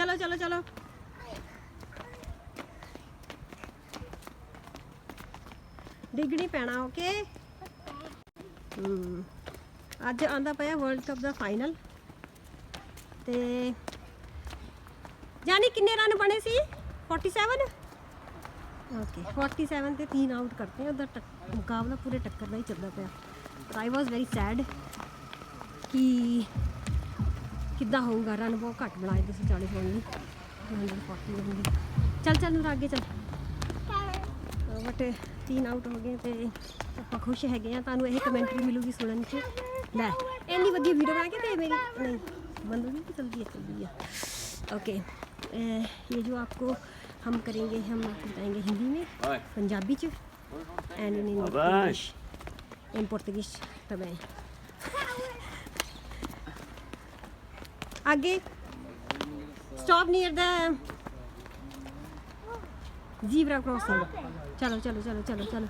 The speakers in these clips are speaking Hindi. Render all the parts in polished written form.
चलो चलो चलो डिग नहीं पैना ओके। अज आंदा पाया वर्ल्ड कप का फाइनल ते जानी किन्ने रन बने सी 47 ओके 47 ते 3 आउट करते हैं उधर मुकाबला पूरे टक्कर का ही चलता पाया। आई वॉज वेरी सैड कि किद्दां होगा रन बहुत घट बनाए थे 40 ओनली 140 ओनली। चल चल नूर आगे चल बट 3 आउट हो गए तो आप खुश है तुहानू यही कमेंट्री मिलूगी सुनने च लै इन्नी वधिया वीडियो बना के ते मेरी नहीं बंद होगी कि चल रही है ओके। ये जो आपको हम करेंगे हम आपको बताएंगे हिंदी में पंजाबी च and in English in Portuguese तमें आगे stop near the zebra crossing. चलो चलो चलो चलो चलो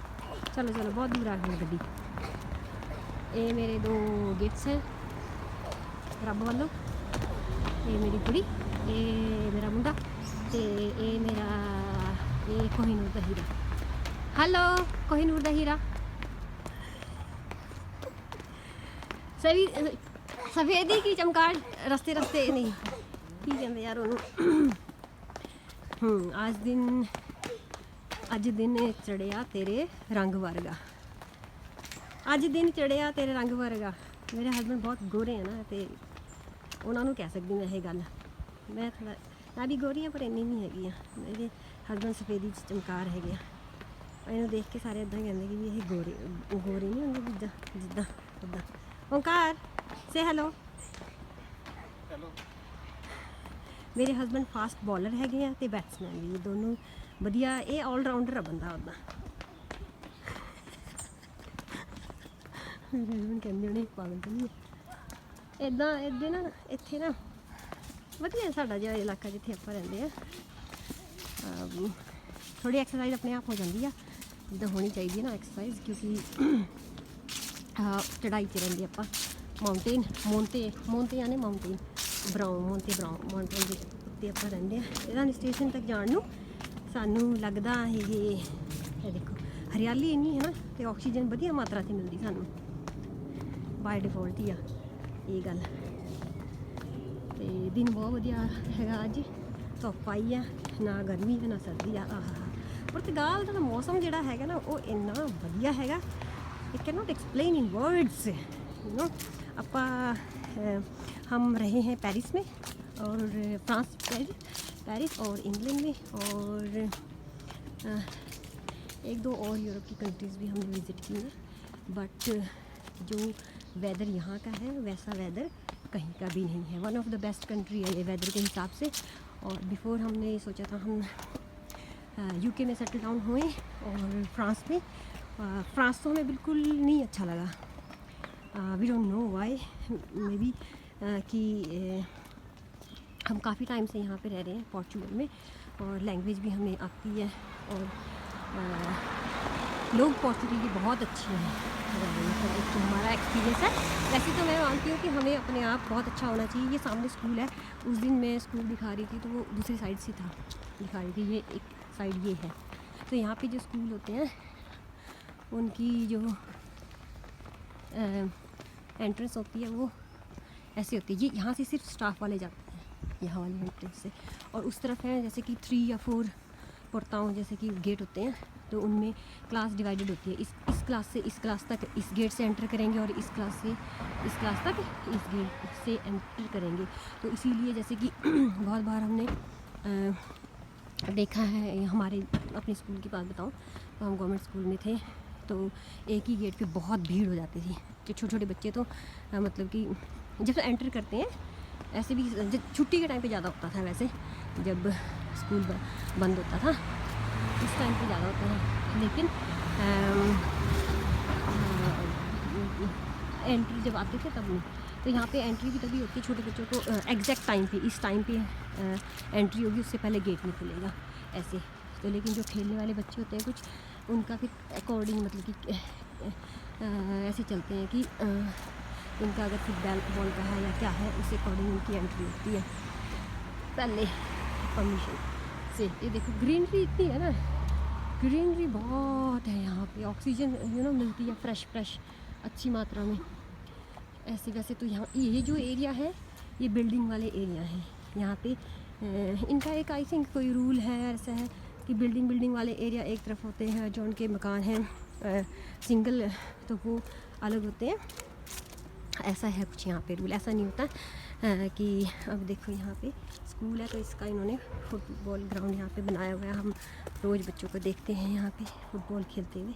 चलो चलो बहुत दूर आ गई गड्डी। ये मेरे 2 गिफ्ट्स हैं रब वालों। ये मेरी कुड़ी ये मेरा मुंडा ते ये मेरा ये कोहिनूर दा हीरा। हेलो कोहिनूर दा हीरा सभी सफेदी की चमकार रस्ते रस्ते नहीं की कहते यार अज दिन चढ़िया तेरे रंग वर्गा। अज दिन चढ़िया तेरे रंग वर्गा। मेरे हसबैंड बहुत गोरे हैं ना तो उन्होंने कह सकती मैं ये गल। मैं थोड़ा मैं भी गोरी हाँ पर इन्नी नहीं हैगी हाँ। मेरे हसबैंड सफेदी चमकार है इन्हों देख के सारे इदा कहते कि भी ये गोरे गोरे नहीं होंगे जिदा जिदा उदा। ओंकार से हेलो। मेरे हसबैंड फास्ट बॉलर है तो बैट्समैन भी दोनों वधिया। ये ऑलराउंडर है बंदा उदा। मेरे हसबैंड कहते उन्हें पागल तो नहीं है इदा इदे ना इत्थे ना वधिया साडा जिहा इलाका जिथे आपां रहिंदे हैं। थोड़ी एक्सरसाइज अपने आप हो जाती है जिद्दां होनी चाहिए ना एक्सरसाइज क्योंकि चढ़ाई च रहिंदे आपां माउंटेन मोंते यानी माउंटेन ब्राउन मोंते ब्राउन माउंटेन के उत्ते आपां रहिंदे हैं। रानी स्टेशन तक जाण नूं सानू लगदा ये देखो हरियाली इन्नी है ना तो ऑक्सीजन वधिया मात्रा च मिलती सानू बाय डिफॉल्ट ही आ ये गल। तो दिन बहुत वधिया हैगा अज धुप्प आई है ना गर्मी है ना सर्दी आ। पुर्तगाल का मौसम जिहड़ा हैगा ना वो इन्ना वधिया हैगा it can not explain in words you know. आपा हम रहे हैं पेरिस में और फ्रांस पेरिस और इंग्लैंड में और 1-2 और यूरोप की कंट्रीज़ भी हमने विज़िट की हैं। बट जो वेदर यहाँ का है वैसा वेदर कहीं का भी नहीं है। One of the best country है ये वेदर के हिसाब से। और बिफोर हमने सोचा था हम यूके में सेटल डाउन हुए और फ्रांस में। फ्रांस तो हमें बिल्कुल नहीं अच्छा लगा। We don't know why maybe कि हम काफ़ी टाइम से यहाँ पे रह रहे हैं पोर्चुगल में और लैंग्वेज भी हमें आती है और लोग पोर्चुगल के बहुत अच्छे हैं। मतलब एक तो हमारा एक्सपीरियंस है। वैसे तो मैं मानती हूँ कि हमें अपने आप बहुत अच्छा होना चाहिए। ये सामने स्कूल है उस दिन मैं स्कूल दिखा रही थी तो वो दूसरी साइड से था दिखा रही थी। ये एक साइड ये है तो यहाँ पे जो स्कूल होते हैं उनकी जो एंट्रेंस होती है वो ऐसे होती है। ये यहाँ से सिर्फ स्टाफ वाले जाते हैं यहाँ वाली एंट्रेंस से। और उस तरफ है जैसे कि 3 या 4 पुरताओं जैसे कि गेट होते हैं तो उनमें क्लास डिवाइडेड होती है। इस क्लास से इस क्लास तक इस गेट से एंटर करेंगे और इस क्लास से इस क्लास तक इस गेट से एंटर करेंगे। तो इसीलिए जैसे कि बहुत बार हमने देखा है हमारे अपने स्कूल की बात बताऊँ तो हम गवर्नमेंट स्कूल में थे तो एक ही गेट पे बहुत भीड़ हो जाती थी। जो छोटे छोटे बच्चे तो मतलब कि जब एंटर करते हैं ऐसे भी जब छुट्टी के टाइम पे ज़्यादा होता था। वैसे जब स्कूल बंद होता था इस टाइम पे ज़्यादा होता है लेकिन एंट्री जब आते थे तब नहीं। तो यहाँ पे एंट्री भी तभी होती है छोटे बच्चों को एग्जैक्ट टाइम पे इस टाइम पे एंट्री होगी उससे पहले गेट नहीं खुलेगा ऐसे। तो लेकिन जो खेलने वाले बच्चे होते हैं कुछ उनका फिर अकॉर्डिंग मतलब कि ऐसे चलते हैं कि उनका अगर फुटबॉल का है या क्या है उस अकॉर्डिंग उनकी एंट्री होती है। पहले परमिशन से। ये देखो ग्रीनरी इतनी है ना, ग्रीनरी बहुत है यहाँ पे, ऑक्सीजन मिलती है फ्रेश फ्रेश अच्छी मात्रा में। ऐसे वैसे तो यहाँ ये जो एरिया है ये बिल्डिंग वाले एरिया हैं यहाँ पे। इनका एक आई थिंक कोई रूल है ऐसा है कि बिल्डिंग वाले एरिया एक तरफ होते हैं, जो उनके मकान हैं सिंगल तो वो अलग होते हैं। ऐसा है कुछ यहाँ पे रूल, ऐसा नहीं होता कि अब देखो यहाँ पे स्कूल है तो इसका इन्होंने फुटबॉल ग्राउंड यहाँ पे बनाया हुआ है। हम रोज़ बच्चों को देखते हैं यहाँ पे फुटबॉल खेलते हुए।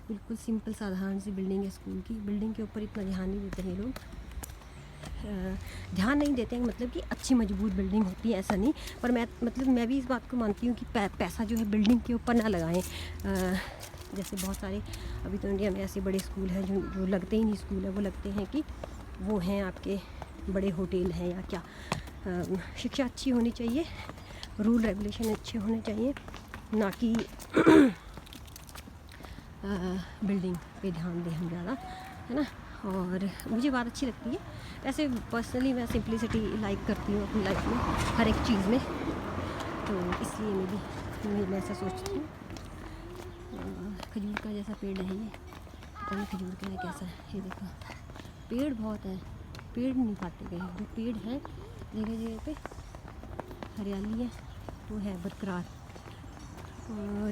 बिल्कुल सिंपल साधारण सी बिल्डिंग है स्कूल की। बिल्डिंग के ऊपर इतना ध्यान नहीं देते हैं लोग, ध्यान नहीं देते हैं मतलब कि अच्छी मजबूत बिल्डिंग होती है ऐसा नहीं। पर मैं भी इस बात को मानती हूँ कि पैसा जो है बिल्डिंग के ऊपर ना लगाएं। जैसे बहुत सारे अभी तो इंडिया में ऐसे बड़े स्कूल हैं जो लगते ही नहीं स्कूल है, वो लगते हैं कि वो हैं आपके बड़े होटल हैं या क्या। शिक्षा अच्छी होनी चाहिए, रूल रेगुलेशन अच्छे होने चाहिए, ना कि बिल्डिंग पे ध्यान दें हम ज़्यादा, है ना। और मुझे बात अच्छी लगती है वैसे पर्सनली, मैं सिंपलिसिटी लाइक करती हूँ अपनी लाइफ में हर एक चीज़ में, तो इसलिए मैं ऐसा सोचती हूँ। खजूर का जैसा पेड़ है ये, पता नहीं खजूर का है कैसा है। ये देखो पेड़ बहुत है, पेड़ नहीं काटे गए, जो पेड़ है जगह जगह पे हरियाली है वो है बरकरार। और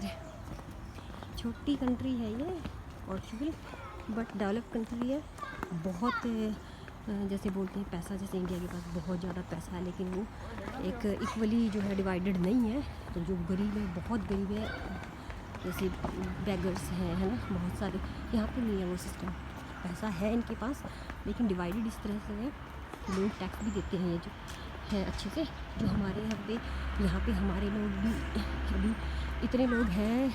छोटी कंट्री है ये पोर्चुगल, बट डेवलप कंट्री है। बहुत जैसे बोलते हैं पैसा, जैसे इंडिया के पास बहुत ज़्यादा पैसा है, लेकिन वो एक इक्वली जो है डिवाइडेड नहीं है। तो जो गरीब है बहुत गरीब है, जैसे बेगर्स हैं, है ना, बहुत सारे, यहाँ पे नहीं है वो सिस्टम। पैसा है इनके पास लेकिन डिवाइडेड इस तरह से है, लोग टैक्स भी देते हैं ये जो है अच्छे से। जो हमारे यहाँ पे हमारे लोग भी अभी इतने लोग हैं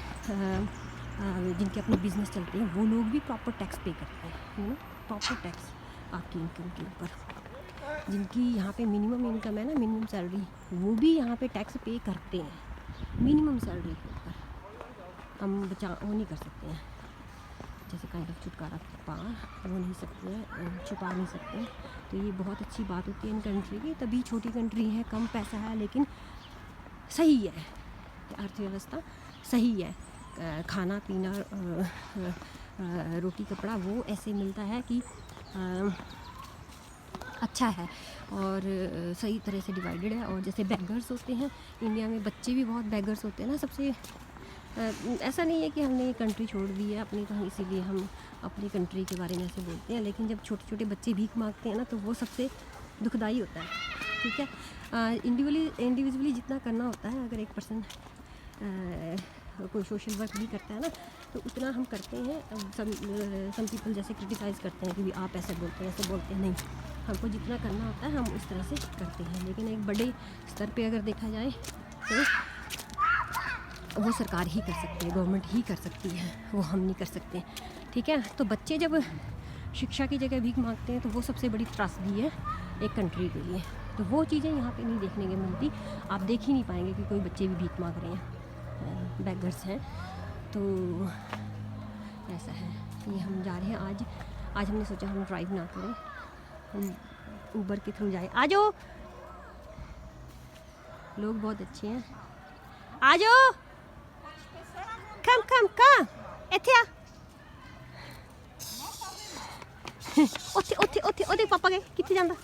जिनके अपने बिजनेस चलते हैं, वो लोग भी प्रॉपर टैक्स पे करते हैं, यू नो, प्रॉपर टैक्स आपकी इनकम के ऊपर। जिनकी यहाँ पे मिनिमम इनकम है ना, मिनिमम सैलरी, वो भी यहाँ पे टैक्स पे करते हैं मिनिमम सैलरी के ऊपर। हम वो नहीं कर सकते हैं, जैसे काइंड ऑफ छुटकारा पा वो नहीं सकते हैं, छुपा नहीं सकते हैं। तो ये बहुत अच्छी बात होती है इन कंट्री की, तभी छोटी कंट्री है, कम पैसा है लेकिन सही है, अर्थव्यवस्था सही है। खाना पीना रोटी कपड़ा वो ऐसे मिलता है कि अच्छा है और सही तरह से डिवाइडेड है। और जैसे बेगर्स होते हैं इंडिया में, बच्चे भी बहुत बेगर्स होते हैं ना सबसे। ऐसा नहीं है कि हमने कंट्री छोड़ दी है अपनी, तो इसीलिए हम अपनी कंट्री के बारे में ऐसे बोलते हैं, लेकिन जब छोटे छोटे बच्चे भीख मांगते हैं ना तो वो सबसे दुखदाई होता है, ठीक है। इंडिविजुअली जितना करना होता है, अगर एक पर्सन कोई सोशल वर्क भी करता है ना तो उतना हम करते हैं। सम पीपल जैसे क्रिटिसाइज़ करते हैं कि भी आप ऐसे बोलते हैं, ऐसे बोलते हैं, नहीं, हमको जितना करना होता है हम उस तरह से करते हैं। लेकिन एक बड़े स्तर पे अगर देखा जाए तो वो सरकार ही कर सकती है, गवर्नमेंट ही कर सकती है, वो हम नहीं कर सकते, ठीक है। तो बच्चे जब शिक्षा की जगह भीख मांगते हैं तो वो सबसे बड़ी त्रासदी है एक कंट्री के लिए। तो वो चीज़ें यहाँ पे नहीं देखने को मिलती, आप देख ही नहीं पाएंगे कि कोई बच्चे भी भीख मांग रहे हैं, बेगर्स हैं। तो ऐसा है। ये हम जा रहे हैं आज हमने सोचा हम ड्राइव ना करें, हम ऊबर के थ्रू जाए। आ जाओ, लोग बहुत अच्छे हैं, आ जाओ, कम ਇੱਥੇ ਆ। ਉੱਥੇ ਪਾਪਾ ਗਏ, ਕਿੱਥੇ ਜਾਂਦਾ?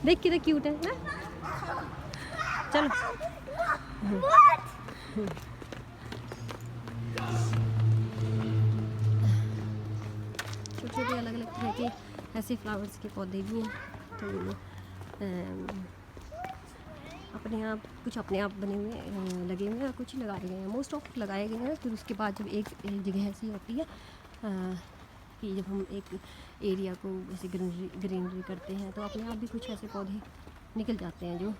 देख कितना क्यूट है ना, चलो। छोटे अलग अलग तरह के ऐसे फ्लावर्स के पौधे भी हैं, तो अपने आप कुछ अपने आप बने हुए लगे हुए हैं और कुछ लगाए गए हैं, मोस्ट ऑफ लगाए गए हैं। फिर उसके बाद जब एक जगह ऐसी होती है कि जब हम एक एरिया को ऐसे ग्रीनरी करते हैं तो अपने आप भी कुछ ऐसे पौधे निकल जाते हैं जो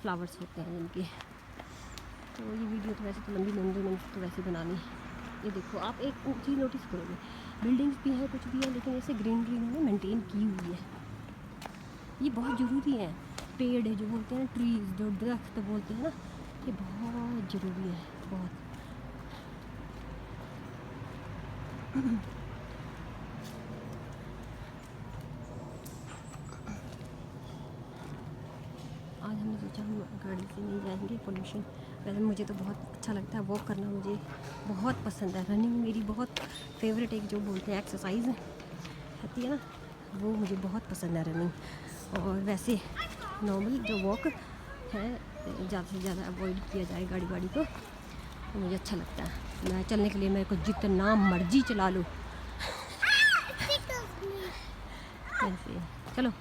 फ्लावर्स होते हैं जिनके। तो ये वीडियो तो वैसे तो लंबी तो वैसे बनानी। ये देखो आप एक चीज़ नोटिस करोगे, बिल्डिंग्स भी हैं कुछ भी है, लेकिन ऐसे ग्रीनरी इन्होंने मेंटेन की हुई है, ये बहुत ज़रूरी है। पेड़ है जो बोलते हैं, ट्रीज जो दरख्त बोलते हैं ना, ये बहुत ज़रूरी है, बहुत। सोचा हम गाड़ी से नहीं जाएंगे, पोल्यूशन। वैसे मुझे तो बहुत अच्छा लगता है वॉक करना, मुझे बहुत पसंद है। रनिंग मेरी बहुत फेवरेट, एक जो बोलते हैं एक्सरसाइज होती है ना, वो मुझे बहुत पसंद है रनिंग। और वैसे नॉर्मल जो वॉक है ज़्यादा से ज़्यादा अवॉइड किया जाए गाड़ी वाड़ी को, तो मुझे अच्छा लगता है। मैं चलने के लिए मेरे को जितना मर्जी चला लो ऐसे। चलो